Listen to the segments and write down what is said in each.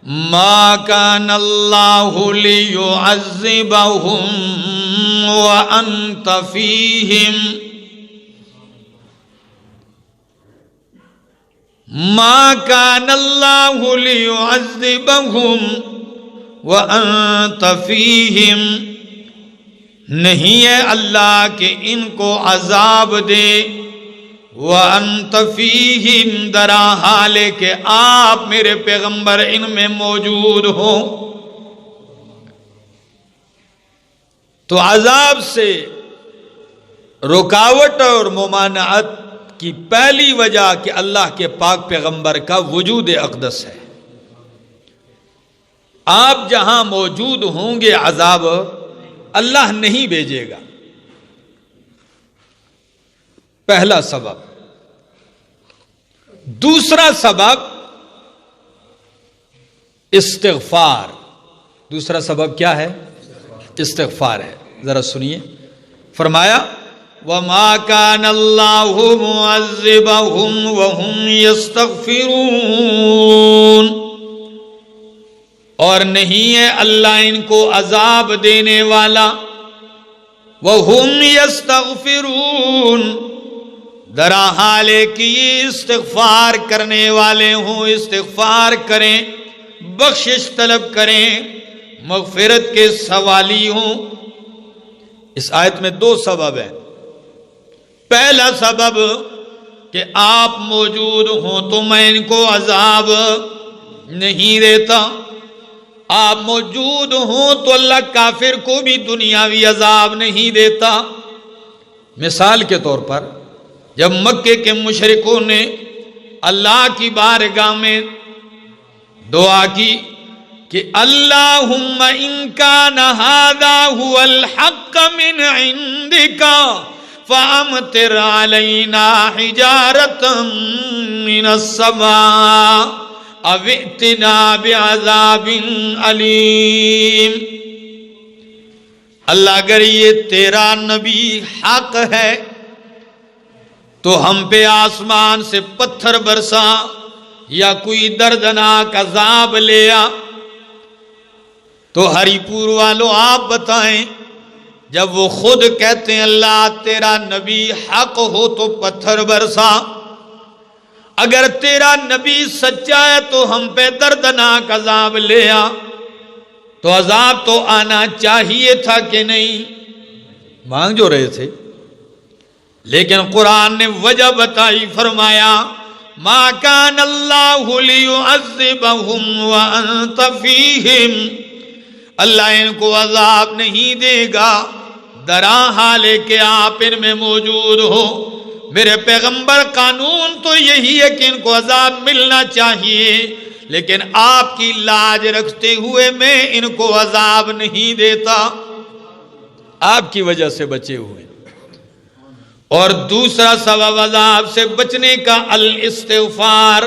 ما كان الله ليعذبهم وأنت فيهم ما كان الله ليعذبهم وأنت فيهم نہیں ہے اللہ کہ ان کو عذاب دے وَأَنْتَ فِيهِمْ درا حال کہ آپ میرے پیغمبر ان میں موجود ہو۔ تو عذاب سے رکاوٹ اور ممانعت کی پہلی وجہ کہ اللہ کے پاک پیغمبر کا وجود اقدس ہے۔ آپ جہاں موجود ہوں گے عذاب اللہ نہیں بھیجے گا، پہلا سبب۔ دوسرا سبب استغفار۔ دوسرا سبب کیا ہے؟ استغفار ہے۔ ذرا سنیے، فرمایا وَمَا كَانَ اللَّهُ مُعَذِّبَهُمْ وَهُمْ يَسْتَغْفِرُونَ، اور نہیں ہے اللہ ان کو عذاب دینے والا وَهُمْ يَسْتَغْفِرُونَ درا حال کہ یہ استغفار کرنے والے ہوں، استغفار کریں، بخشش طلب کریں، مغفرت کے سوالی ہوں۔ اس آیت میں دو سبب ہیں۔ پہلا سبب کہ آپ موجود ہوں تو میں ان کو عذاب نہیں دیتا، آپ موجود ہوں تو اللہ کافر کو بھی دنیاوی عذاب نہیں دیتا۔ مثال کے طور پر جب مکے کے مشرکوں نے اللہ کی بارگاہ میں دعا کی کہ اللہم ان کان ھذا ھو الحق من عندک فامطر علینا حجارۃ من السماء او ائتنا بعذاب علیم، اللہ اگر یہ تیرا نبی حق ہے تو ہم پہ آسمان سے پتھر برسا یا کوئی دردناک عذاب لے آ۔ تو ہری پور والوں آپ بتائیں، جب وہ خود کہتے ہیں اللہ تیرا نبی حق ہو تو پتھر برسا، اگر تیرا نبی سچا ہے تو ہم پہ دردناک عذاب لے آ، تو عذاب تو آنا چاہیے تھا کہ نہیں؟ مانگ جو رہے تھے، لیکن قرآن نے وجہ بتائی، فرمایا ما کان اللہ لیعذبہم وانت فیہم، اللہ ان کو عذاب نہیں دے گا درا حال کہ آپ ان میں موجود ہو۔ میرے پیغمبر قانون تو یہی ہے کہ ان کو عذاب ملنا چاہیے، لیکن آپ کی لاج رکھتے ہوئے میں ان کو عذاب نہیں دیتا، آپ کی وجہ سے بچے ہوئے۔ اور دوسرا سبب عذاب سے بچنے کا الاستغفار،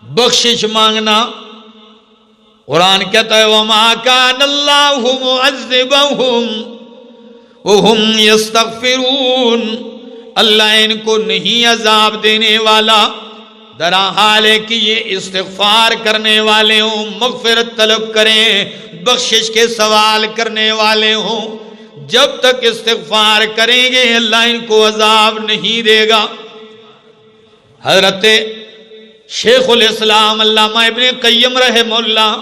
بخشش مانگنا۔ قرآن کہتا ہے وَمَا كَانَ اللَّهُ مُعَذِّبَهُمْ وَهُمْ يَسْتَغْفِرُونَ، اللہ ان کو نہیں عذاب دینے والا درا حال ہے کہ یہ استغفار کرنے والے ہوں، مغفرت طلب کریں، بخشش کے سوال کرنے والے ہوں۔ جب تک استغفار کریں گے اللہ ان کو عذاب نہیں دے گا۔ حضرت شیخ الاسلام علامہ ابن قیم رحمہ اللہ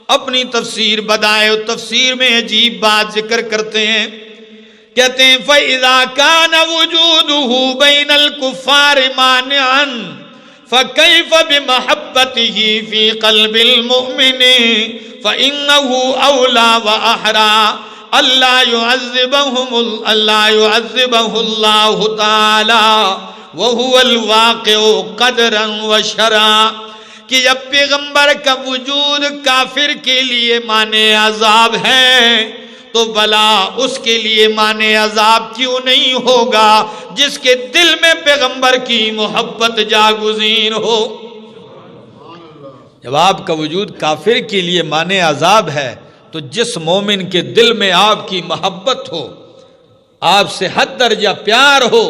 اپنی تفسیر بدائع التفسیر میں عجیب بات ذکر کرتے ہیں، کہتے ہیں فَإِذَا كَانَ وُجُودُهُ بَيْنَ الْكُفَّارِ مَانِعًا فَكَيْفَ بِمَحَبَّتِهِ فِي قَلْبِ الْمُؤْمِنِ فَإِنَّهُ أَوْلَى وَأَحْرَى اللہ يعذبہ اللہ تعالی وہو الواقع قدرا وشرعا، کہ جب پیغمبر کا وجود کافر کے لیے مانع عذاب ہے تو بلا اس کے لیے مانع عذاب کیوں نہیں ہوگا جس کے دل میں پیغمبر کی محبت جاگزین ہو۔ جب آپ کا وجود کافر کے لیے مانع عذاب ہے تو جس مومن کے دل میں آپ کی محبت ہو، آپ سے حد درجہ پیار ہو،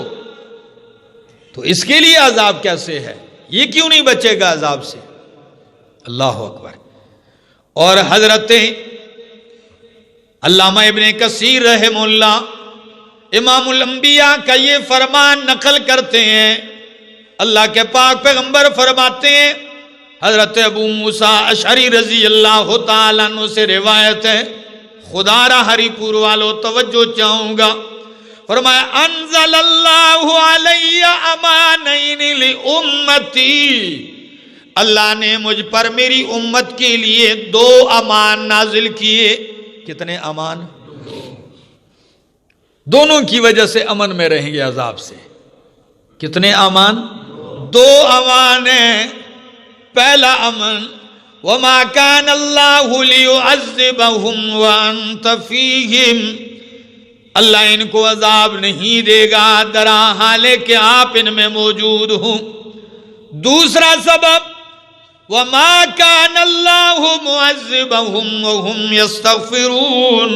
تو اس کے لیے عذاب کیسے ہے؟ یہ کیوں نہیں بچے گا عذاب سے؟ اللہ اکبر. اور حضرت علامہ ابن کثیر رحمہ اللہ امام الانبیاء کا یہ فرمان نقل کرتے ہیں. اللہ کے پاک پیغمبر فرماتے ہیں، حضرت ابو موسیٰ اشعری رضی اللہ تعالیٰ عنہ سے روایت ہے، خدا را ہری پور والو توجہ چاہوں گا، فرمایا انزل اللہ علی امانین لامتی، اللہ نے مجھ پر میری امت کے لیے 2 امان نازل کیے. کتنے امان؟ دونوں کی وجہ سے امن میں رہیں گے عذاب سے. کتنے امان؟ 2 امان ہیں. پہلا امن وما کان اللہ لیعذبہم وانت فیہم، اللہ ان کو عذاب نہیں دے گا درا حالے کہ آپ ان میں موجود ہوں. دوسرا سبب وما کان اللہ معذبہم وہم یستغفرون،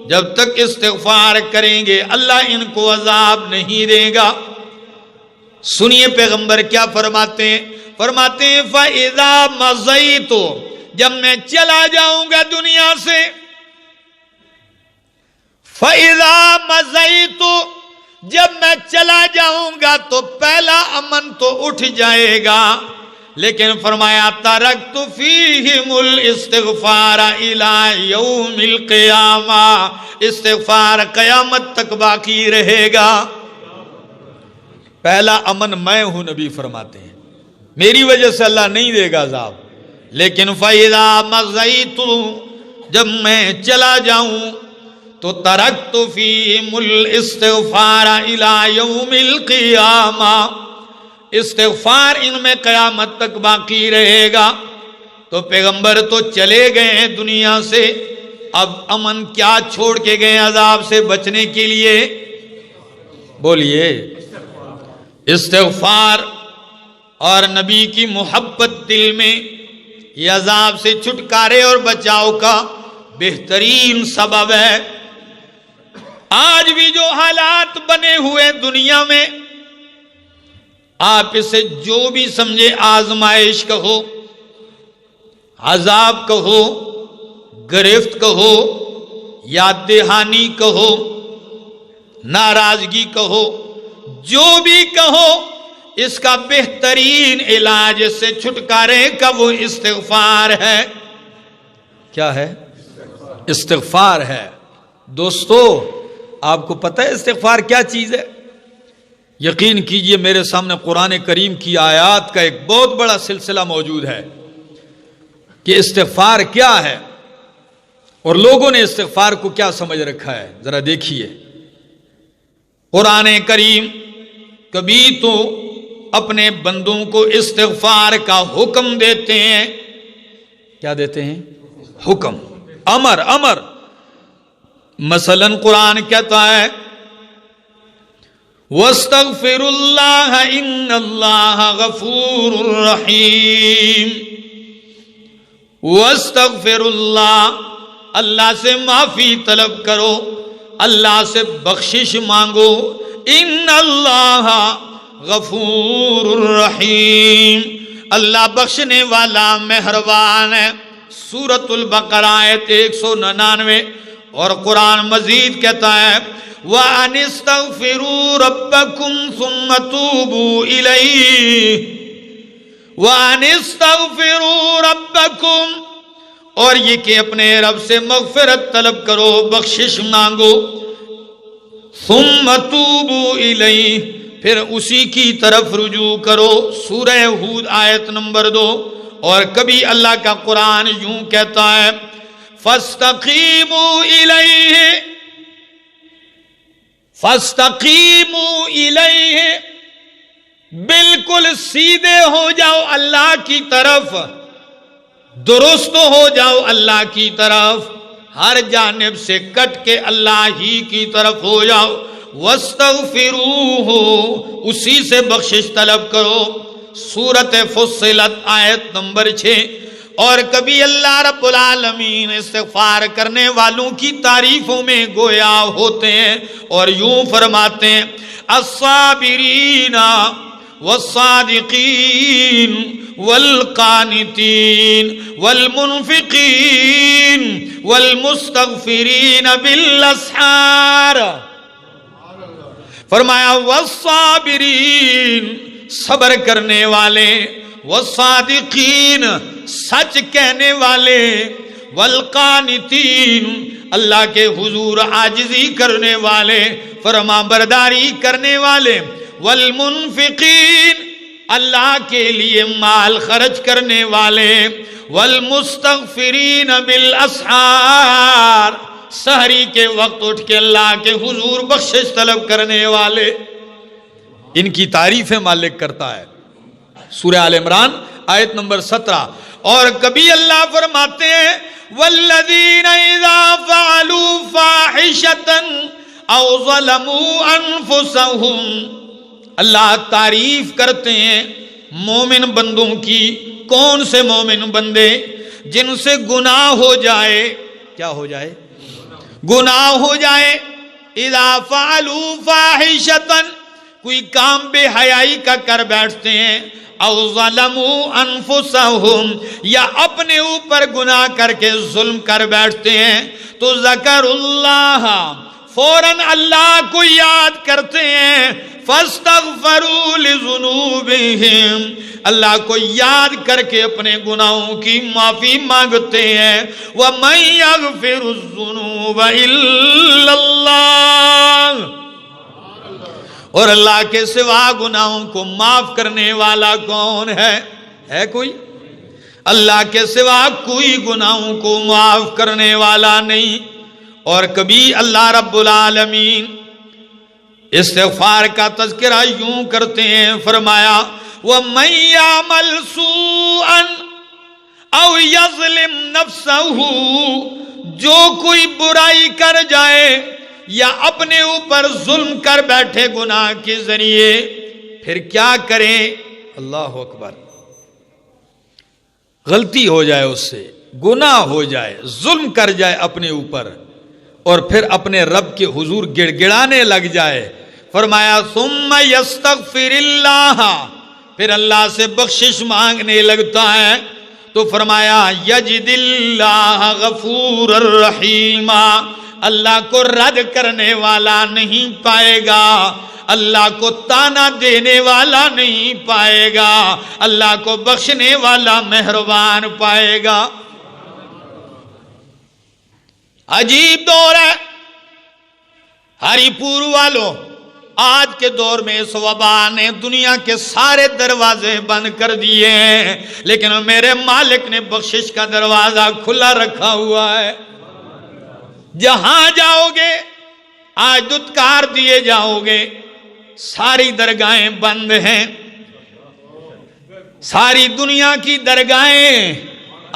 جب تک استغفار کریں گے اللہ ان کو عذاب نہیں دے گا. سنیے پیغمبر کیا فرماتے ہیں، فرماتے ہیں فَإِذَا مَضَيْتُ، جب میں چلا جاؤں گا دنیا سے، فَإِذَا مَضَيْتُ، جب میں چلا جاؤں گا تو پہلا امن تو اٹھ جائے گا، لیکن فرمایا ترکت فیہم الاستغفار الی یوم القیامہ، استغفار قیامت تک باقی رہے گا. پہلا امن میں ہوں، نبی فرماتے ہیں میری وجہ سے اللہ نہیں دے گا عذاب. لیکن فَإِذَا مَضَيْتُ، جب میں چلا جاؤں تو ترکت فیہم الاستغفار الی یوم القیامہ، استغفار ان میں قیامت تک باقی رہے گا. تو پیغمبر تو چلے گئے ہیں دنیا سے، اب امن کیا چھوڑ کے گئے عذاب سے بچنے کے لیے؟ بولیے استغفار. اور نبی کی محبت دل میں یہ عذاب سے چھٹکارے اور بچاؤ کا بہترین سبب ہے. آج بھی جو حالات بنے ہوئے دنیا میں، آپ اسے جو بھی سمجھے، آزمائش کہو، عذاب کہو، گرفت کہو، یاد دہانی کہو، ناراضگی کہو، جو بھی کہو، اس کا بہترین علاج اس سے چھٹکارے کا وہ استغفار ہے. کیا ہے؟ استغفار ہے. دوستو آپ کو پتہ ہے استغفار کیا چیز ہے؟ یقین کیجئے میرے سامنے قرآن کریم کی آیات کا ایک بہت بڑا سلسلہ موجود ہے کہ استغفار کیا ہے اور لوگوں نے استغفار کو کیا سمجھ رکھا ہے. ذرا دیکھیے قرآن کریم کبھی تو اپنے بندوں کو استغفار کا حکم دیتے ہیں. کیا دیتے ہیں؟ حکم، امر. مثلا قرآن کہتا ہے وَاسْتَغْفِرُ اللَّهَ إِنَّ اللَّهَ غَفُورٌ رَحِيمٌ. وَاسْتَغْفِرُ اللَّهَ، اللہ سے معافی طلب کرو، اللہ سے بخشش مانگو. إِنَّ اللَّهَ غَفُورٌ رَحِيمٌ، اللہ بخشنے والا مہربان ہے. سورۃ البقرہ آیت 199. اور قرآن مزید کہتا ہے وَأَنِ اسْتَغْفِرُوا رَبَّكُمْ ثُمَّ تُوبُوا إِلَيْهِ. وَأَنِ اسْتَغْفِرُوا رَبَّكُمْ، اور یہ کہ اپنے رب سے مغفرت طلب کرو، بخشش مانگو. ثُمَّ تُوبُوا إِلَيْهِ، پھر اسی کی طرف رجوع کرو. سورہ ہود آیت نمبر 2. اور کبھی اللہ کا قرآن یوں کہتا ہے فَاسْتَقِیمُوا إِلَيْهِ، فَاسْتَقِیمُوا إِلَيْهِ، بالکل سیدھے ہو جاؤ اللہ کی طرف، درست ہو جاؤ اللہ کی طرف، ہر جانب سے کٹ کے اللہ ہی کی طرف ہو جاؤ. وَاسْتَغْفِرُوهُ، اسی سے بخشش طلب کرو. سورۃ فصلت آیت نمبر 6. اور کبھی اللہ رب العالمین استغفار کرنے والوں کی تعریفوں میں گویا ہوتے ہیں اور یوں فرماتے ہیں الصابرین والصادقین والقانتین والمنفقین والمستغفرین بالاسحار. فرمایا والصابرین، صبر کرنے والے، والصادقین، سچ کہنے والے، والقانتین، اللہ کے حضور عاجزی کرنے والے، فرما برداری کرنے والے، والمنفقین، اللہ کے لیے مال خرچ کرنے والے، والمستغفرین بالاسحار، سحری کے وقت اٹھ کے اللہ کے حضور بخشش طلب کرنے والے. ان کی تعریفیں مالک کرتا ہے. سورہ آل عمران آیت نمبر 17. اور کبھی اللہ فرماتے ہیں والذین اذا فعلوا فاحشۃ او ظلموا انفسهم. اللہ تعریف کرتے ہیں مومن بندوں کی. کون سے مومن بندے؟ جن سے گناہ ہو جائے. کیا ہو جائے؟ گناہ ہو جائے. اذا فعلوا فاحشۃ، کوئی کام بے حیائی کا کر بیٹھتے ہیں، او ظلموا انفسهم، یا اپنے اوپر گناہ کر کے ظلم کر بیٹھتے ہیں، تو ذکر اللہ، فوراً اللہ کو یاد کرتے ہیں، فاستغفروا لذنوبہم، اللہ کو یاد کر کے اپنے گناہوں کی معافی مانگتے ہیں. وَمَن يَغْفِرُ الذُّنُوبَ إِلَّا اللَّهُ، اور اللہ کے سوا گناہوں کو معاف کرنے والا کون ہے؟ ہے کوئی؟ اللہ کے سوا کوئی گناہوں کو معاف کرنے والا نہیں. اور کبھی اللہ رب العالمین استغفار کا تذکرہ یوں کرتے ہیں، فرمایا وَمَن يَعْمَلْ سُوءًا أَوْ يَظْلِمْ نَفْسَهُ، جو کوئی برائی کر جائے یا اپنے اوپر ظلم کر بیٹھے گناہ کے ذریعے، پھر کیا کریں؟ اللہ اکبر. غلطی ہو جائے، اس سے گناہ ہو جائے، ظلم کر جائے اپنے اوپر، اور پھر اپنے رب کے حضور گڑ گڑانے لگ جائے. فرمایا ثم یستغفر اللہ، پھر اللہ سے بخشش مانگنے لگتا ہے، تو فرمایا یجد اللہ غفور الرحیم، اللہ کو رد کرنے والا نہیں پائے گا، اللہ کو تانا دینے والا نہیں پائے گا، اللہ کو بخشنے والا مہربان پائے گا. عجیب دور ہے ہری پور والوں. آج کے دور میں اس وبا نے دنیا کے سارے دروازے بند کر دیے ہیں، لیکن میرے مالک نے بخشش کا دروازہ کھلا رکھا ہوا ہے. جہاں جاؤ گے آج دتکار دیے جاؤ گے. ساری درگاہیں بند ہیں، ساری دنیا کی درگاہیں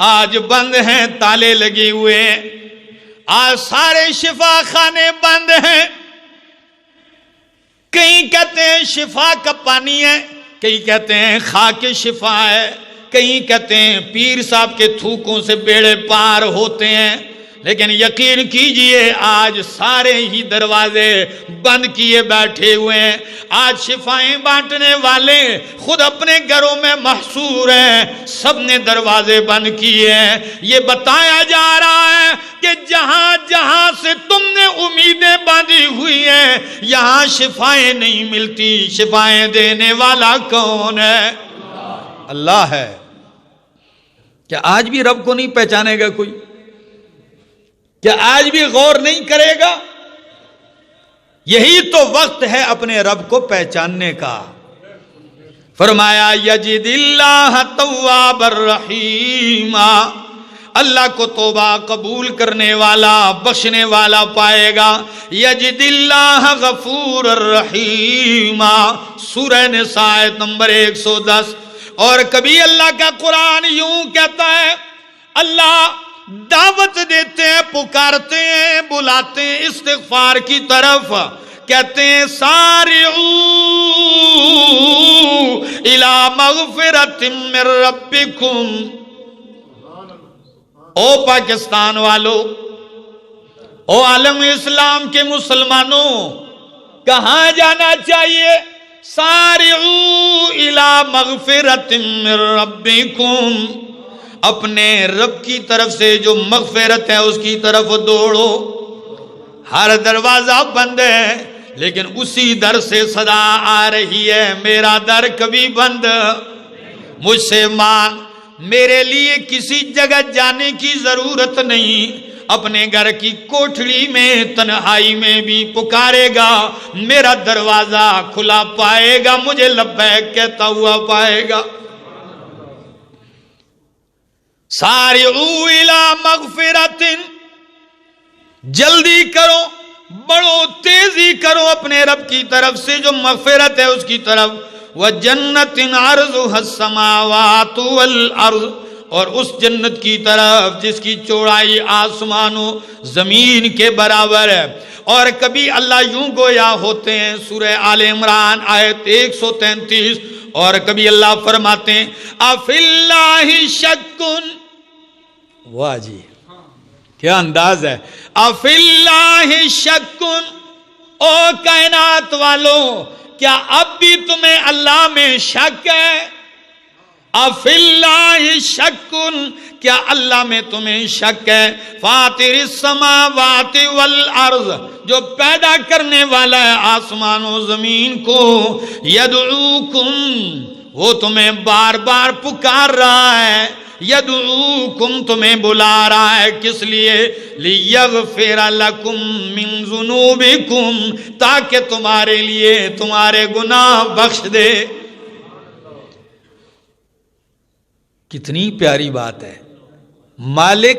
آج بند ہیں، تالے لگے ہوئے ہیں. آج سارے شفا خانے بند ہیں. کئی کہتے ہیں شفا کا پانی ہے، کئی کہتے ہیں خاک شفا ہے، کئی کہتے ہیں پیر صاحب کے تھوکوں سے بیڑے پار ہوتے ہیں. لیکن یقین کیجئے آج سارے ہی دروازے بند کیے بیٹھے ہوئے ہیں. آج شفائیں بانٹنے والے خود اپنے گھروں میں محصور ہیں، سب نے دروازے بند کیے ہیں. یہ بتایا جا رہا ہے کہ جہاں جہاں سے تم نے امیدیں باندھی ہوئی ہیں، یہاں شفائیں نہیں ملتی. شفائیں دینے والا کون ہے؟ اللہ ہے. کیا آج بھی رب کو نہیں پہچانے گا کوئی؟ کیا آج بھی غور نہیں کرے گا؟ یہی تو وقت ہے اپنے رب کو پہچاننے کا. فرمایا یجد اللہ تواب الرحیم، اللہ کو توبہ قبول کرنے والا، بخشنے والا پائے گا. یجد اللہ غفور الرحیم، سورہ نساء آیت نمبر 110. اور کبھی اللہ کا قرآن یوں کہتا ہے، اللہ دعوت دیتے ہیں، پکارتے ہیں، بلاتے ہیں استغفار کی طرف. کہتے ہیں سارعوا الی مغفرۃ من ربکم. او پاکستان والو، او عالم اسلام کے مسلمانوں، کہاں جانا چاہیے؟ سارعوا الی مغفرۃ من ربکم، اپنے رب کی طرف سے جو مغفرت ہے اس کی طرف دوڑو۔ ہر دروازہ بند ہے لیکن اسی در سے صدا آ رہی ہے، میرا در کبھی بند مجھ سے مانگ، میرے لیے کسی جگہ جانے کی ضرورت نہیں، اپنے گھر کی کوٹھڑی میں تنہائی میں بھی پکارے گا، میرا دروازہ کھلا پائے گا، مجھے لبیک کہتا ہوا پائے گا۔ سارعوا الی مغفرۃ، جلدی کرو، بڑو تیزی کرو اپنے رب کی طرف سے جو مغفرت ہے اس کی طرف، وجنت عرضها السماوات والارض، اور اس جنت کی طرف جس کی چوڑائی آسمان و زمین کے برابر ہے۔ اور کبھی اللہ یوں گویا ہوتے ہیں، سورہ آل عمران آیت 133، اور کبھی اللہ فرماتے ہیں افی اللہ شک، واہ جی کیا انداز ہے، افی اللہ شک، او کائنات والوں کیا اب بھی تمہیں اللہ میں شک ہے؟ افی اللہ شک، کیا اللہ میں تمہیں شک ہے؟ فاطر السماوات والارض، جو پیدا کرنے والا ہے آسمان و زمین کو، یدعوکم، وہ تمہیں بار بار پکار رہا ہے، یدعوکم، تمہیں بلا رہا ہے، کس لیے؟ لیغفر لکم من ذنوبکم، تاکہ تمہارے لیے تمہارے گناہ بخش دے۔ کتنی پیاری بات ہے، مالک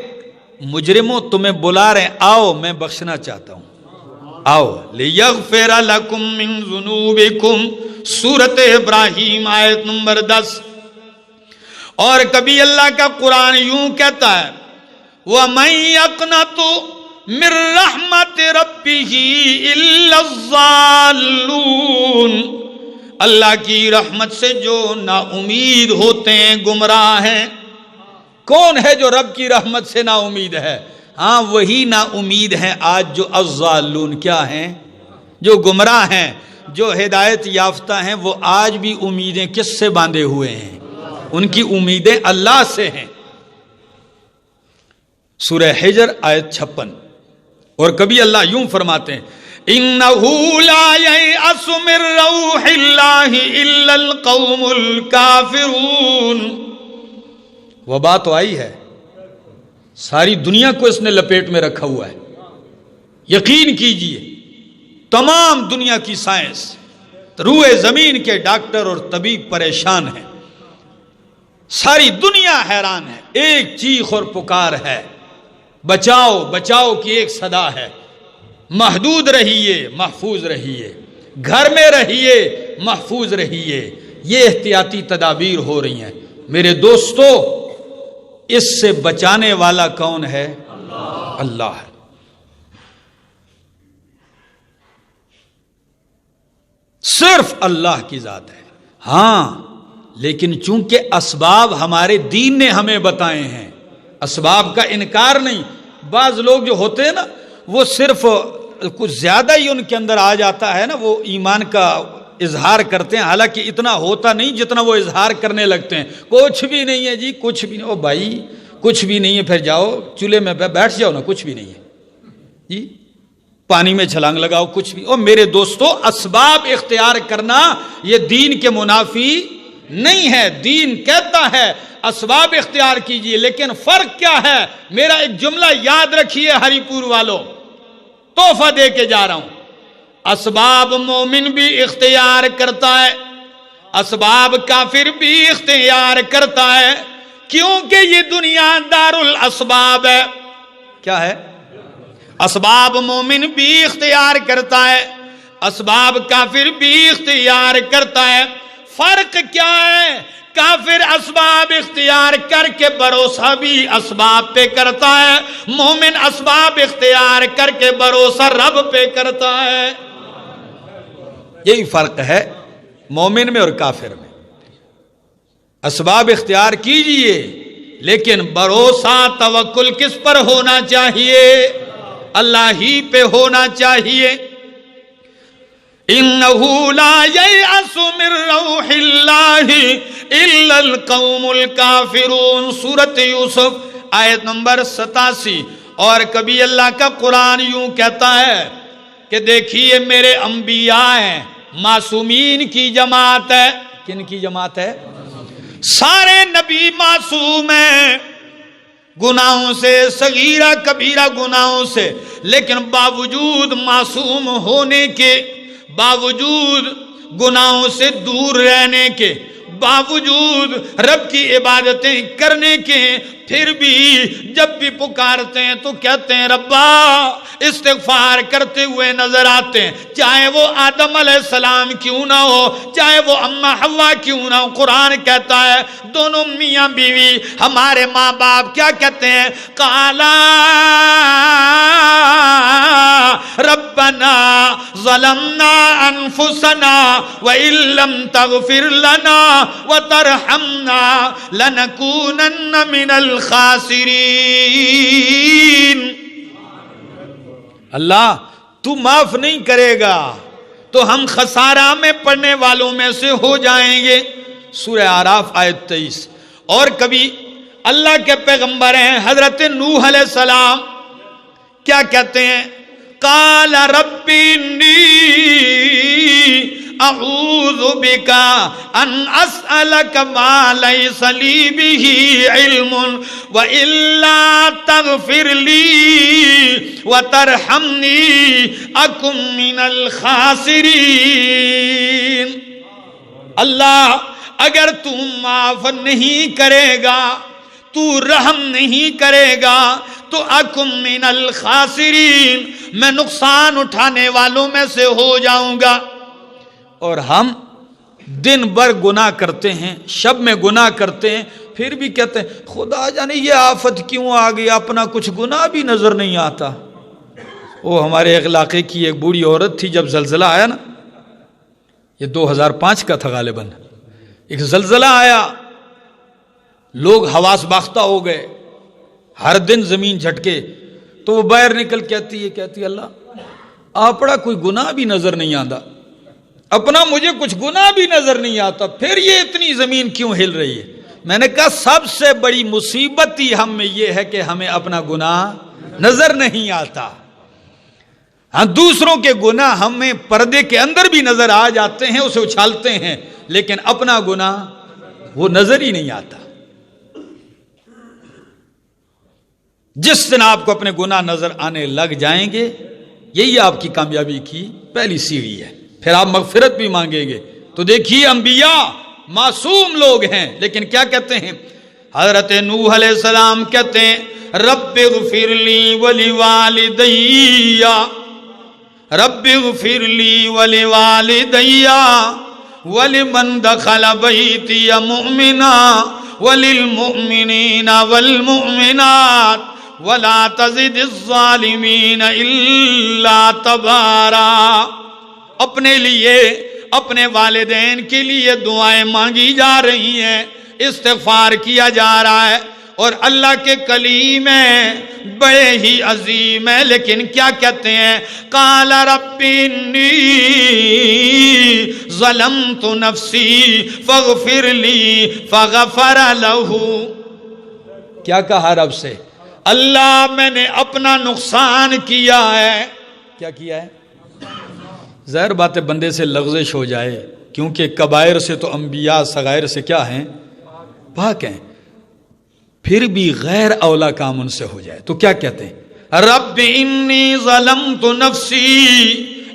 مجرموں تمہیں بلا رہے ہیں، آؤ میں بخشنا چاہتا ہوں، آؤ، لیغفر لکم من ذنوبکم، سورۃ ابراہیم آیت نمبر 10۔ اور کبھی اللہ کا قرآن یوں کہتا ہے وَمَن يَقْنَطُ مِن رَحْمَتِ رَبِّهِ إِلَّا الضَّالُّونَ، اللہ کی رحمت سے جو نا امید ہوتے ہیں گمراہ ہیں۔ کون ہے جو رب کی رحمت سے نا امید ہے؟ ہاں وہی نا امید ہیں آج جو الضالون، کیا ہیں؟ جو گمراہ ہیں، جو ہدایت یافتہ ہیں، وہ آج بھی امیدیں کس سے باندھے ہوئے ہیں؟ ان کی امیدیں اللہ سے ہیں۔ سورہ حجر آیت 56۔ اور کبھی اللہ یوں فرماتے ہیں اِنَّهُ لَا يَيْأَسُ مِن رَّوْحِ اللَّهِ إِلَّا الْقَوْمُ الْكَافِرُونَ۔ وبا تو آئی ہے، ساری دنیا کو اس نے لپیٹ میں رکھا ہوا ہے۔ یقین کیجئے تمام دنیا کی سائنس، روئے زمین کے ڈاکٹر اور طبیب پریشان ہیں، ساری دنیا حیران ہے، ایک چیخ اور پکار ہے، بچاؤ بچاؤ کی ایک صدا ہے، محدود رہیے محفوظ رہیے، گھر میں رہیے محفوظ رہیے، یہ احتیاطی تدابیر ہو رہی ہیں۔ میرے دوستو اس سے بچانے والا کون ہے؟ اللہ ہے۔ صرف اللہ کی ذات ہے۔ ہاں لیکن چونکہ اسباب ہمارے دین نے ہمیں بتائے ہیں، اسباب کا انکار نہیں۔ بعض لوگ جو ہوتے ہیں نا وہ صرف کچھ زیادہ ہی ان کے اندر آ جاتا ہے نا، وہ ایمان کا اظہار کرتے ہیں، حالانکہ اتنا ہوتا نہیں جتنا وہ اظہار کرنے لگتے ہیں۔ کچھ بھی نہیں ہے جی، کچھ بھی نہیں۔ او بھائی کچھ بھی نہیں ہے پھر جاؤ چولہے میں بیٹھ جاؤ نا، کچھ بھی نہیں ہے جی، پانی میں چھلانگ لگاؤ، کچھ بھی۔ او میرے دوستو اسباب اختیار کرنا یہ دین کے منافی نہیں ہے۔ دین کہتا ہے اسباب اختیار کیجئے، لیکن فرق کیا ہے؟ میرا ایک جملہ یاد رکھیے ہری پور والوں، تحفہ دے کے جا رہا ہوں۔ اسباب مومن بھی اختیار کرتا ہے، اسباب کافر بھی اختیار کرتا ہے، کیونکہ یہ دنیا دار الاسباب ہے۔ کیا ہے؟ اسباب مومن بھی اختیار کرتا ہے، اسباب کافر بھی اختیار کرتا ہے۔ فرق کیا ہے؟ کافر اسباب اختیار کر کے بھروسہ بھی اسباب پہ کرتا ہے، مومن اسباب اختیار کر کے بھروسہ رب پہ کرتا ہے۔ یہی فرق ہے مومن میں اور کافر میں۔ اسباب اختیار کیجئے لیکن بھروسہ توکل کس پر ہونا چاہیے؟ اللہ ہی پہ ہونا چاہیے۔ إِنَّهُ لَا يَيْأَسُ مِن رَّوْحِ اللَّهِ إِلَّا الْقَوْمُ الْكَافِرُونَ سورۃ یوسف آیت نمبر 87۔ اور کبھی اللہ کا قرآن یوں کہتا ہے کہ دیکھیے میرے انبیاء ہیں، معصومین کی جماعت ہے۔ کن کی جماعت ہے؟ سارے نبی معصوم ہیں گناہوں سے، صغیرہ کبیرہ گناہوں سے، لیکن باوجود معصوم ہونے کے، باوجود گناہوں سے دور رہنے کے، باوجود رب کی عبادتیں کرنے کے، پھر بھی جب بھی پکارتے ہیں تو کہتے ہیں ربا، استغفار کرتے ہوئے نظر آتے ہیں، چاہے وہ آدم علیہ السلام کیوں نہ ہو، چاہے وہ اماں حوا کیوں نہ ہو۔ قرآن کہتا ہے دونوں میاں بیوی، ہمارے ماں باپ کیا کہتے ہیں؟ قالا ربنا ظلمنا انفسنا وان لم تغفر لنا وترحمنا لنكونن من الخاسرین۔ اللہ تو معاف نہیں کرے گا تو ہم خسارہ میں پڑنے والوں میں سے ہو جائیں گے۔ سورہ اعراف آیت 23۔ اور کبھی اللہ کے پیغمبر ہیں حضرت نوح علیہ السلام کیا کہتے ہیں؟ قال رب انی اعوذ بک ان اسألک ما لیس لی بہ علم والا تغفر لی وترحمنی اکن من الخاسرین۔ اللہ اگر تو معاف نہیں کرے گا، تو رحم نہیں کرے گا تو اکم من الخاسرین، میں نقصان اٹھانے والوں میں سے ہو جاؤں گا۔ اور ہم دن بھر گناہ کرتے ہیں، شب میں گناہ کرتے ہیں، پھر بھی کہتے ہیں خدا جانے یہ آفت کیوں آ گئی، اپنا کچھ گناہ بھی نظر نہیں آتا۔ وہ ہمارے علاقے کی ایک بوڑھی عورت تھی، جب زلزلہ آیا نا، یہ 2005 کا تھا غالباً، ایک زلزلہ آیا، لوگ حواس باختہ ہو گئے، ہر دن زمین جھٹکے، تو وہ باہر نکل کہتی اللہ اپنا کوئی گناہ بھی نظر نہیں آتا، اپنا مجھے کچھ گناہ بھی نظر نہیں آتا، پھر یہ اتنی زمین کیوں ہل رہی ہے؟ میں نے کہا سب سے بڑی مصیبت ہی ہم میں یہ ہے کہ ہمیں اپنا گناہ نظر نہیں آتا۔ ہاں دوسروں کے گناہ ہمیں پردے کے اندر بھی نظر آ جاتے ہیں، اسے اچھالتے ہیں، لیکن اپنا گناہ وہ نظر ہی نہیں آتا۔ جس دن آپ کو اپنے گناہ نظر آنے لگ جائیں گے، یہی آپ کی کامیابی کی پہلی سیڑھی ہے، پھر آپ مغفرت بھی مانگیں گے۔ تو دیکھیے انبیاء معصوم لوگ ہیں، لیکن کیا کہتے ہیں؟ حضرت نوح علیہ السلام کہتے ہیں رب اغفر لی ولوالدی، رب اغفر لی ولوالدی ولمن دخل بیتی مؤمنا وللمؤمنین والمؤمنات ولا تزد الظالمین الا تبارا۔ اپنے لیے، اپنے والدین کے لیے دعائیں مانگی جا رہی ہیں، استغفار کیا جا رہا ہے، اور اللہ کے کلیم ہیں، بڑے ہی عظیم ہیں، لیکن کیا کہتے ہیں؟ قال رب انی ظلمت نفسی فاغفر لی فغفر لہ۔ کیا کہا رب سے؟ اللہ میں نے اپنا نقصان کیا ہے۔ کیا کیا ہے؟ ظاہر بات ہے بندے سے لغزش ہو جائے، کیونکہ کبائر سے تو انبیاء صغائر سے کیا ہیں؟ پاک ہیں، پھر بھی غیر اولا کام ان سے ہو جائے تو کیا کہتے ہیں؟ رب انی ظلمت نفسی،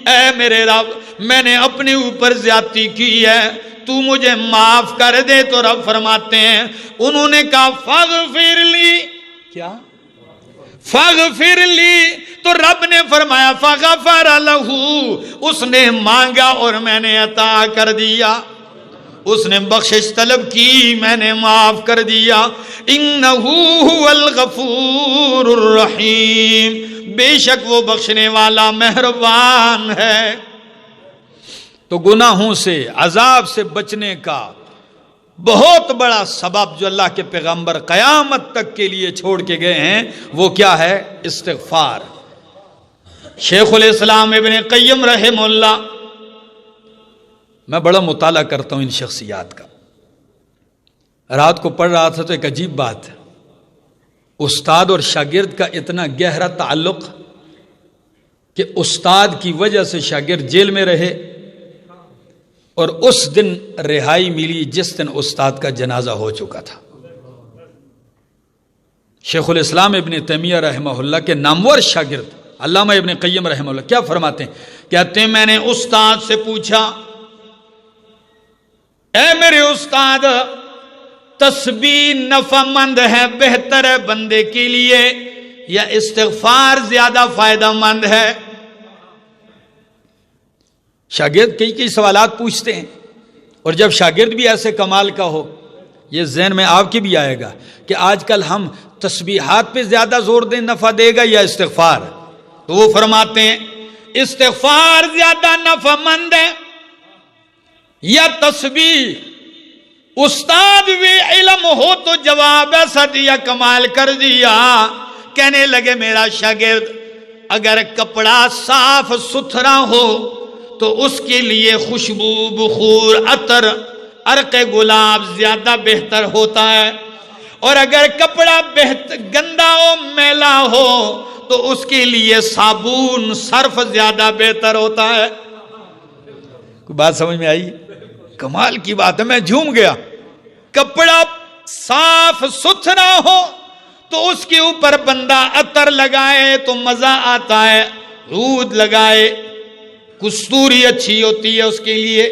اے میرے رب میں نے اپنے اوپر زیادتی کی ہے، تو مجھے معاف کر دے۔ تو رب فرماتے ہیں، انہوں نے کہا فاغفر لی، کیا؟ فاغفر لی، تو رب نے فرمایا فغفر لہ، اس نے مانگا اور میں نے عطا کر دیا، اس نے بخشش طلب کی میں نے معاف کر دیا۔ انہ هو الغفور الرحیم، بے شک وہ بخشنے والا مہربان ہے۔ تو گناہوں سے، عذاب سے بچنے کا بہت بڑا سبب جو اللہ کے پیغمبر قیامت تک کے لیے چھوڑ کے گئے ہیں وہ کیا ہے؟ استغفار۔ شیخ الاسلام ابن قیم رحمہ اللہ میں بڑا مطالعہ کرتا ہوں ان شخصیات کا. رات کو پڑھ رہا تھا تو ایک عجیب بات ہے، استاد اور شاگرد کا اتنا گہرا تعلق کہ استاد کی وجہ سے شاگرد جیل میں رہے اور اس دن رہائی ملی جس دن استاد کا جنازہ ہو چکا تھا. شیخ الاسلام ابن تیمیہ رحمہ اللہ کے نامور شاگرد علامہ ابن قیم رحمہ اللہ کیا فرماتے ہیں؟ کہتے ہیں میں نے استاد سے پوچھا، اے میرے استاد، تسبیح نفع مند ہے، بہتر ہے بندے کے لیے، یا استغفار زیادہ فائدہ مند ہے؟ شاگرد کئی سوالات پوچھتے ہیں، اور جب شاگرد بھی ایسے کمال کا ہو، یہ ذہن میں آپ کے بھی آئے گا کہ آج کل ہم تسبیحات پہ زیادہ زور دیں، نفع دے گا یا استغفار؟ تو وہ فرماتے ہیں استغفار زیادہ نفع مند ہے یا تسبیح؟ استاد بھی علم ہو تو جواب ایسا دیا، کمال کر دیا. کہنے لگے میرا شاگرد اگر کپڑا صاف ستھرا ہو تو اس کے لیے خوشبو، بخور، عطر، عرق گلاب زیادہ بہتر ہوتا ہے، اور اگر کپڑا گندا ہو، میلا ہو تو اس کے لیے صابن، صرف زیادہ بہتر ہوتا ہے. کوئی بات سمجھ میں آئی؟ کمال کی بات ہے، میں جھوم گیا. کپڑا صاف ستھرا ہو تو اس کے اوپر بندہ عطر لگائے تو مزہ آتا ہے، عود لگائے، کستوری اچھی ہوتی ہے اس کے لیے،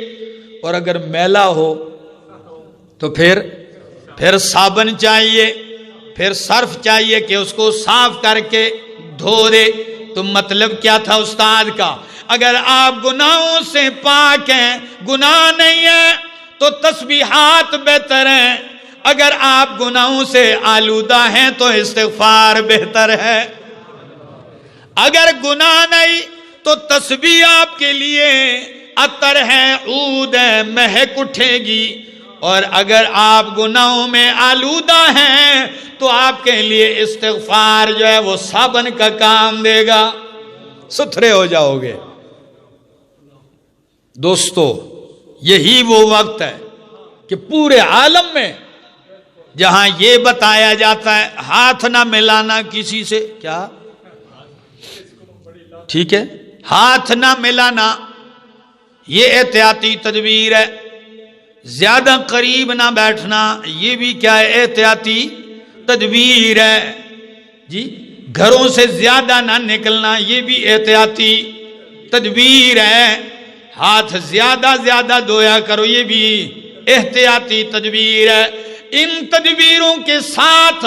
اور اگر میلا ہو تو پھر صابن چاہیے، پھر صرف چاہیے کہ اس کو صاف کر کے دھو دے. تو مطلب کیا تھا استاد کا؟ اگر آپ گناہوں سے پاک ہیں، گناہ نہیں ہے، تو تسبیحات بہتر ہیں. اگر آپ گناہوں سے آلودہ ہیں تو استغفار بہتر ہے. اگر گناہ نہیں تو تسبیح آپ کے لیے عطر ہے، عود ہے، مہک اٹھے گی. اور اگر آپ گناہوں میں آلودہ ہیں تو آپ کے لیے استغفار جو ہے وہ صابن کا کام دے گا، ستھرے ہو جاؤ گے. دوستو، یہی وہ وقت ہے کہ پورے عالم میں جہاں یہ بتایا جاتا ہے ہاتھ نہ ملانا کسی سے، کیا ٹھیک ہے؟ ہاتھ نہ ملانا یہ احتیاطی تدبیر ہے. زیادہ قریب نہ بیٹھنا یہ بھی کیا ہے؟ احتیاطی تدبیر ہے. جی، گھروں سے زیادہ نہ نکلنا یہ بھی احتیاطی تدبیر ہے. ہاتھ زیادہ دھویا کرو یہ بھی احتیاطی تدبیر ہے. ان تدبیروں کے ساتھ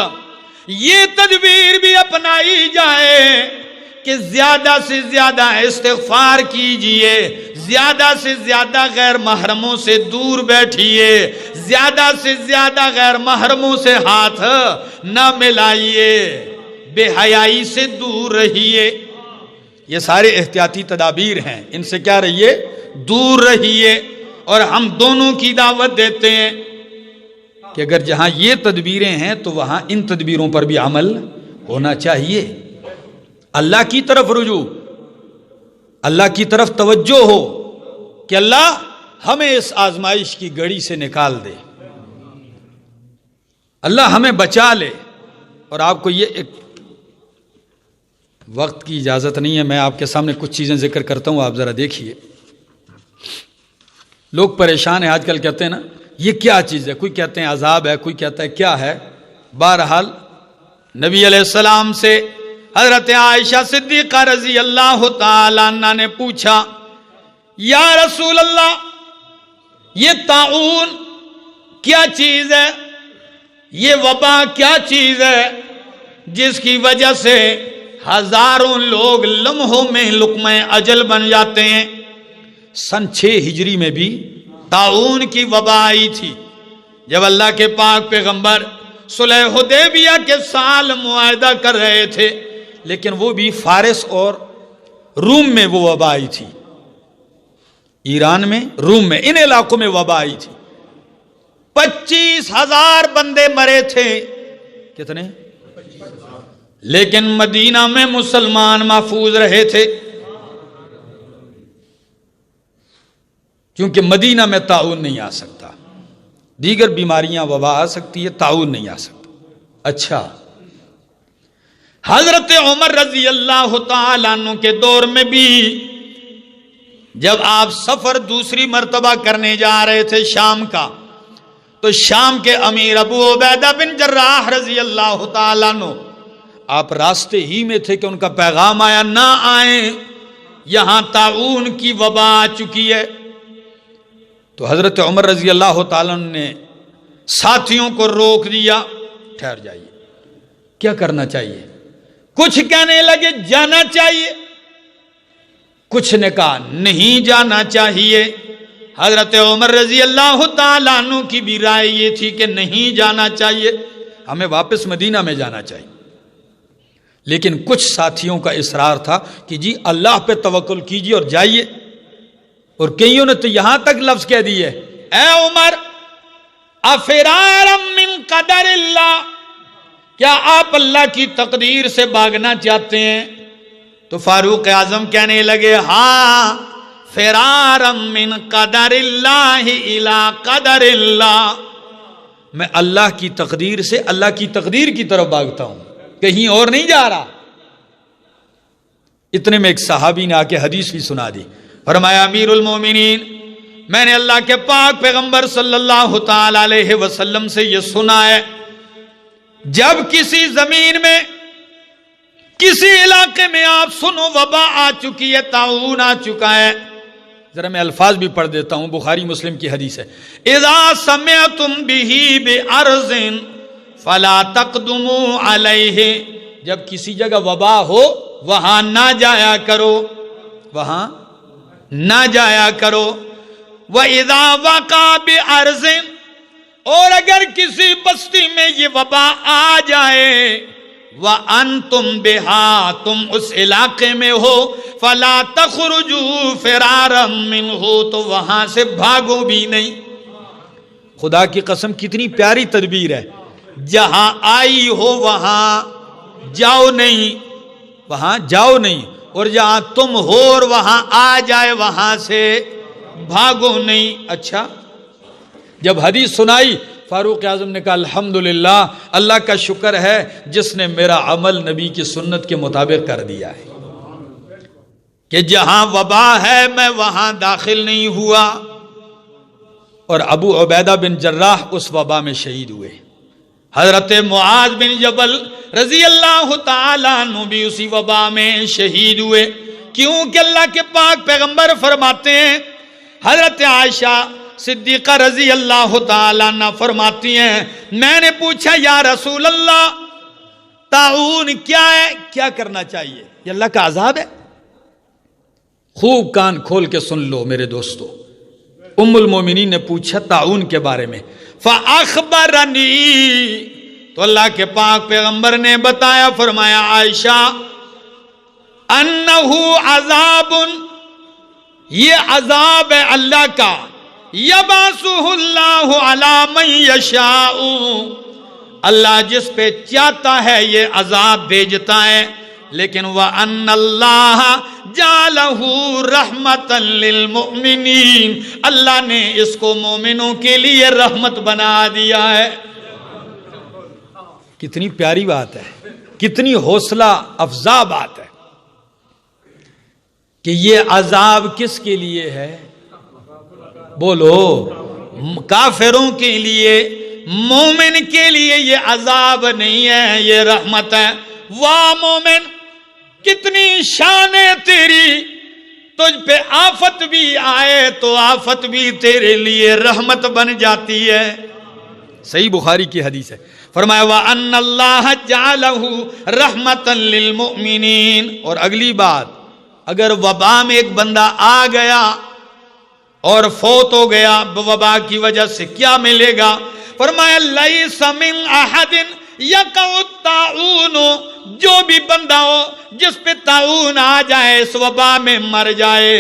یہ تدبیر بھی اپنائی جائے کہ زیادہ سے زیادہ استغفار کیجئے، زیادہ سے زیادہ غیر محرموں سے دور بیٹھیے، زیادہ سے زیادہ غیر محرموں سے ہاتھ نہ ملائیے، بے حیائی سے دور رہیے. یہ سارے احتیاطی تدابیر ہیں، ان سے کیا رہیے؟ دور رہیے. اور ہم دونوں کی دعوت دیتے ہیں کہ اگر جہاں یہ تدبیریں ہیں تو وہاں ان تدبیروں پر بھی عمل ہونا چاہیے. اللہ کی طرف رجوع، اللہ کی طرف توجہ ہو کہ اللہ ہمیں اس آزمائش کی گڑی سے نکال دے، اللہ ہمیں بچا لے. اور آپ کو یہ ایک وقت کی اجازت نہیں ہے، میں آپ کے سامنے کچھ چیزیں ذکر کرتا ہوں، آپ ذرا دیکھیے. لوگ پریشان ہیں آج کل، کہتے ہیں نا یہ کیا چیز ہے، کوئی کہتے ہیں عذاب ہے، کوئی کہتا ہے کیا ہے. بہرحال نبی علیہ السلام سے حضرت عائشہ صدیقہ رضی اللہ تعالی عنہ نے پوچھا، یا رسول اللہ یہ طاعون کیا چیز ہے، یہ وبا کیا چیز ہے جس کی وجہ سے ہزاروں لوگ لمحوں میں لقمہ اجل بن جاتے ہیں. سن 6 ہجری میں بھی طاعون کی وبا آئی تھی جب اللہ کے پاک پیغمبر صلح حدیبیہ کے سال معاہدہ کر رہے تھے، لیکن وہ بھی فارس اور روم میں وہ وبا آئی تھی. ایران میں، روم میں، ان علاقوں میں وبا آئی تھی. 25,000 بندے مرے تھے. کتنے؟ لیکن مدینہ میں مسلمان محفوظ رہے تھے. کیونکہ مدینہ میں طاعون نہیں آ سکتا، دیگر بیماریاں وبا آ سکتی ہے، طاعون نہیں آ سکتا۔ اچھا، حضرت عمر رضی اللہ تعالیٰ عنہ کے دور میں بھی جب آپ سفر دوسری مرتبہ کرنے جا رہے تھے شام کا، تو شام کے امیر ابو عبیدہ بن جراح رضی اللہ تعالیٰ عنہ آپ راستے ہی میں تھے کہ ان کا پیغام آیا نہ آئیں، یہاں طاعون کی وبا آ چکی ہے۔ تو حضرت عمر رضی اللہ تعالیٰ عنہ نے ساتھیوں کو روک دیا، ٹھہر جائیے، کیا کرنا چاہیے؟ کچھ کہنے لگے جانا چاہیے، کچھ نے کہا نہیں جانا چاہیے۔ حضرت عمر رضی اللہ تعالیٰ عنہ کی بھی رائے یہ تھی کہ نہیں جانا چاہیے، ہمیں واپس مدینہ میں جانا چاہیے۔ لیکن کچھ ساتھیوں کا اصرار تھا کہ جی اللہ پہ توکل کیجیے اور جائیے، اور کئیوں نے تو یہاں تک لفظ کہہ دیے، اے عمر افرارا من قدر اللہ، کیا آپ اللہ کی تقدیر سے بھاگنا چاہتے ہیں؟ تو فاروق اعظم کہنے لگے ہاں، فرارا من قدر اللہ الی قدر اللہ، میں اللہ کی تقدیر سے اللہ کی تقدیر کی طرف بھاگتا ہوں، کہیں اور نہیں جا رہا۔ اتنے میں ایک صحابی نے آ کے حدیث بھی سنا دی، فرمایا امیر المومنین، میں نے اللہ کے پاک پیغمبر صلی اللہ تعالی علیہ وسلم سے یہ سنا ہے، جب کسی زمین میں کسی علاقے میں آپ سنو وبا آ چکی ہے، طاعون آ چکا ہے، ذرا میں الفاظ بھی پڑھ دیتا ہوں، بخاری مسلم کی حدیث ہے، اذا سمعتم به بارض فلا تقدموا علیہ، جب کسی جگہ وبا ہو وہاں نہ جایا کرو، وہاں نہ جایا کرو۔ وَإِذَا وَقَعَ بِأَرْضٍ، اور اگر کسی بستی میں یہ وبا آ جائے، وَأَنْتُمْ بِهَا، تم اس علاقے میں ہو، فَلَا تَخْرُجُوا فِرَارًا مِّنْهُ، تو وہاں سے بھاگو بھی نہیں۔ خدا کی قسم کتنی پیاری تدبیر ہے، جہاں آئی ہو وہاں جاؤ نہیں، وہاں جاؤ نہیں، اور جہاں تم ہو اور وہاں آ جائے وہاں سے بھاگو نہیں۔ اچھا، جب حدیث سنائی فاروق اعظم نے کہا الحمدللہ، اللہ کا شکر ہے جس نے میرا عمل نبی کی سنت کے مطابق کر دیا ہے، کہ جہاں وبا ہے میں وہاں داخل نہیں ہوا۔ اور ابو عبیدہ بن جراح اس وبا میں شہید ہوئے، حضرت معاذ بن جبل رضی اللہ تعالیٰ عنہ بھی اسی وبا میں شہید ہوئے۔ کیونکہ اللہ کے پاک پیغمبر فرماتے ہیں، حضرت عائشہ صدیقہ رضی اللہ تعالیٰ عنہ فرماتی ہیں، میں نے پوچھا یا رسول اللہ طاعون کیا ہے، کیا کرنا چاہیے؟ یہ اللہ کا عذاب ہے؟ خوب کان کھول کے سن لو میرے دوستو، ام المومنین نے پوچھا طاعون کے بارے میں، فاخبرنی، تو اللہ کے پاک پیغمبر نے بتایا، فرمایا عائشہ انہو عذاب، یہ عذاب ہے اللہ کا، یبعثہ اللہ علی من یشاء، اللہ جس پہ چاہتا ہے یہ عذاب بھیجتا ہے، لیکن وَأَنَّ اللَّهَ جَعَلَهُ رَحْمَةً لِلْمُؤْمِنِينَ، اللہ نے اس کو مومنوں کے لیے رحمت بنا دیا ہے۔ کتنی پیاری بات ہے، کتنی حوصلہ افزا بات ہے کہ یہ عذاب کس کے لیے ہے؟ بولو، کافروں کے لیے، مومن کے لیے یہ عذاب نہیں ہے، یہ رحمت ہے۔ واہ مومن، کتنی شان ہے تیری، تجھ پہ آفت بھی آئے تو آفت بھی تیرے لیے رحمت بن جاتی ہے۔ صحیح بخاری کی حدیث ہے، فرمایا وَأَنَّ اللَّهَ جَعَلَهُ رَحْمَةً لِلْمُؤْمِنِينَ۔ اور اگلی بات، اگر وبا میں ایک بندہ آ گیا اور فوت ہو گیا وبا کی وجہ سے، کیا ملے گا؟ فرمایا لَيْسَ مِنْ أَحَدٍ یقع الطاعون، جو بھی بندہ ہو جس پہ طاعون آ جائے، اس وبا میں مر جائے،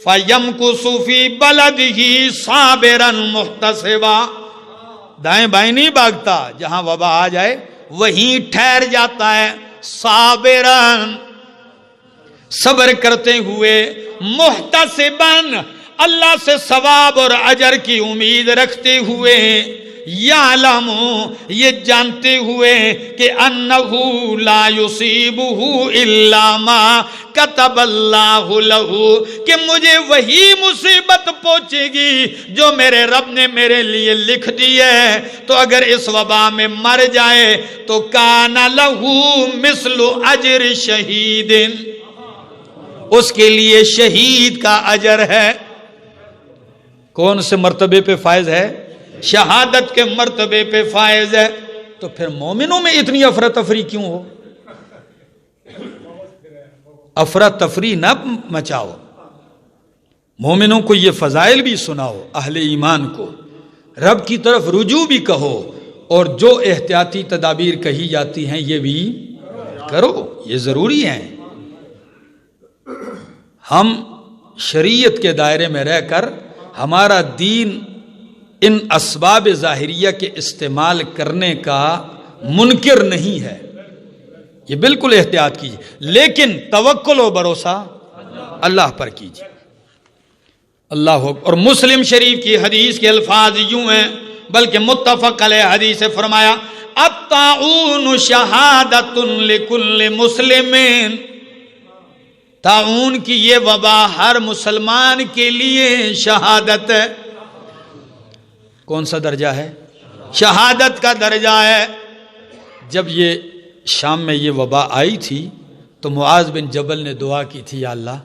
فَيَمْكُثُ فِي بَلَدِهِ صَابِرًا مُحْتَسِبًا، دائیں بائیں نہیں بھاگتا، جہاں وبا آ جائے وہیں ٹھہر جاتا ہے، صابرًا، صبر کرتے ہوئے، محتسبًا، اللہ سے ثواب اور اجر کی امید رکھتے ہوئے، یعلم، یہ جانتے ہوئے کہ انہ لا یصیبہ الا ما کتب اللہ لہ، کہ مجھے وہی مصیبت پہنچے گی جو میرے رب نے میرے لیے لکھ دی ہے، تو اگر اس وبا میں مر جائے تو کان لہ مثل اجر شہید، اس کے لیے شہید کا اجر ہے۔ کون سے مرتبے پہ فائز ہے؟ شہادت کے مرتبے پہ فائز ہے۔ تو پھر مومنوں میں اتنی افراتفری کیوں ہو؟ افراتفری نہ مچاؤ، مومنوں کو یہ فضائل بھی سناؤ، اہل ایمان کو رب کی طرف رجوع بھی کہو، اور جو احتیاطی تدابیر کہی جاتی ہیں یہ بھی کرو، یہ ضروری ہیں۔ ہم شریعت کے دائرے میں رہ کر ہمارا دین ان اسباب ظاہریہ کے استعمال کرنے کا منکر نہیں ہے، یہ بالکل احتیاط کیجیے، لیکن توکل و بھروسہ اللہ پر کیجیے۔ اللہ اکبر۔ اور مسلم شریف کی حدیث کے الفاظ یوں ہیں، بلکہ متفق علیہ حدیث سے فرمایا الطاعون شہادۃ لکل مسلم، طاعون کی یہ وبا ہر مسلمان کے لیے شہادت ہے۔ کون سا درجہ ہے؟ شہادت کا درجہ ہے۔ جب یہ شام میں یہ وبا آئی تھی تو معاذ بن جبل نے دعا کی تھی، یا اللہ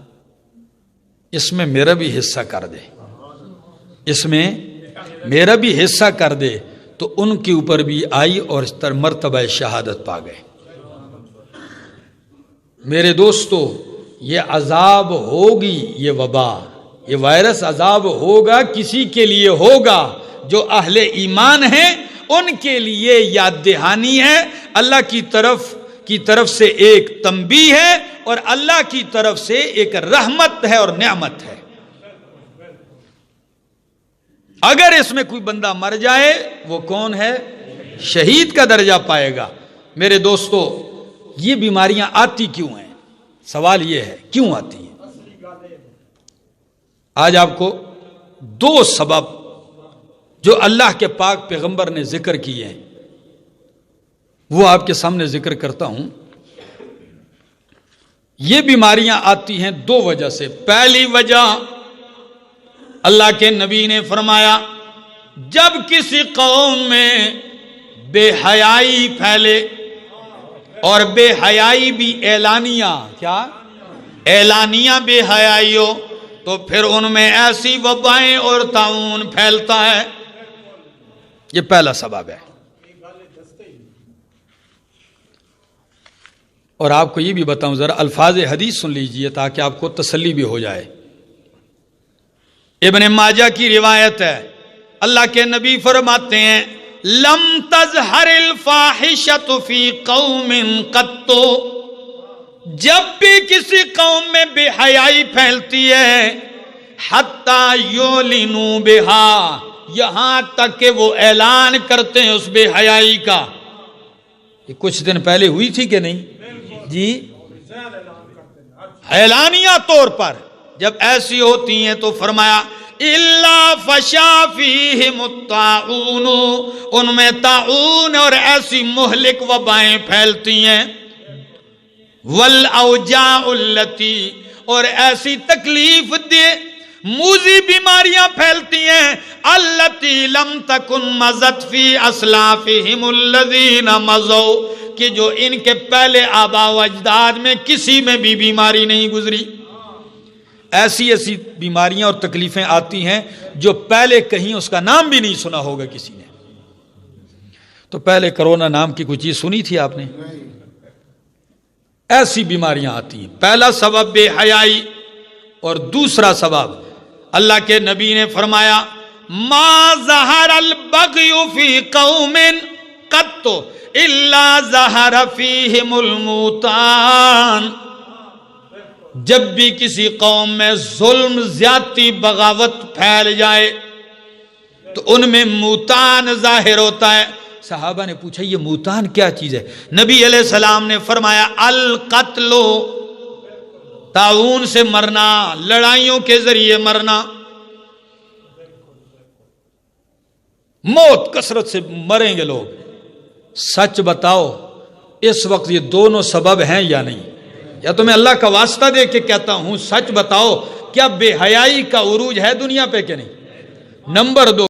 اس میں میرا بھی حصہ کر دے، اس میں میرا بھی حصہ کر دے، تو ان کے اوپر بھی آئی اور اس طرح مرتبہ شہادت پا گئے۔ میرے دوستو، یہ عذاب ہوگی، یہ وبا، یہ وائرس عذاب ہوگا، کسی کے لیے ہوگا، جو اہل ایمان ہیں ان کے لیے یاد دہانی ہے، اللہ کی طرف سے ایک تنبیہ ہے، اور اللہ کی طرف سے ایک رحمت ہے اور نعمت ہے۔ اگر اس میں کوئی بندہ مر جائے، وہ کون ہے؟ شہید کا درجہ پائے گا۔ میرے دوستو، یہ بیماریاں آتی کیوں ہیں؟ سوال یہ ہے، کیوں آتی ہیں؟ آج آپ کو دو سبب جو اللہ کے پاک پیغمبر نے ذکر کیے ہیں وہ آپ کے سامنے ذکر کرتا ہوں۔ یہ بیماریاں آتی ہیں دو وجہ سے۔ پہلی وجہ، اللہ کے نبی نے فرمایا، جب کسی قوم میں بے حیائی پھیلے، اور بے حیائی بھی اعلانیہ، کیا اعلانیہ بے حیائی ہو، تو پھر ان میں ایسی وبائیں اور طاعون پھیلتا ہے۔ یہ پہلا سبب ہے۔ اور آپ کو یہ بھی بتاؤں، ذرا الفاظ حدیث سن لیجئے تاکہ آپ کو تسلی بھی ہو جائے۔ ابن ماجہ کی روایت ہے، اللہ کے نبی فرماتے ہیں، لم تظہر الفاحشۃ فی قوم قط، جب بھی کسی قوم میں بے حیائی پھیلتی ہے، حتی یعلنوا بہا، یہاں تک کہ وہ اعلان کرتے ہیں اس بے حیائی کا۔ یہ کچھ دن پہلے ہوئی تھی کہ نہیں جی؟ اعلانیہ طور پر جب ایسی ہوتی ہیں تو فرمایا الا فشا فیہم الطاعون، ان میں طاعون اور ایسی مہلک وبائیں پھیلتی ہیں، والاوجاع التی، اور ایسی تکلیف دے موذی بیماریاں پھیلتی ہیں، التی لم تکن مضت فی اسلافہم الذین مضوا، کہ جو ان کے پہلے آباء و اجداد میں کسی میں بھی بیماری نہیں گزری۔ ایسی ایسی بیماریاں اور تکلیفیں آتی ہیں جو پہلے کہیں اس کا نام بھی نہیں سنا ہوگا کسی نے۔ تو پہلے کرونا نام کی کوئی چیز سنی تھی آپ نے؟ ایسی بیماریاں آتی ہیں۔ پہلا سبب بے حیائی، اور دوسرا سبب اللہ کے نبی نے فرمایا ما ظہر البغی فی قوم قط الا ظہر فیہم الموتان، جب بھی کسی قوم میں ظلم، زیادتی، بغاوت پھیل جائے تو ان میں موتان ظاہر ہوتا ہے۔ صحابہ نے پوچھا یہ موتان کیا چیز ہے؟ نبی علیہ السلام نے فرمایا القتل، طاعون سے مرنا، لڑائیوں کے ذریعے مرنا، موت کثرت سے مریں گے لوگ. سچ بتاؤ اس وقت یہ دونوں سبب ہیں یا نہیں؟ یا تو میں اللہ کا واسطہ دے کے کہتا ہوں سچ بتاؤ کیا بے حیائی کا عروج ہے دنیا پہ کہ نہیں؟ نمبر 2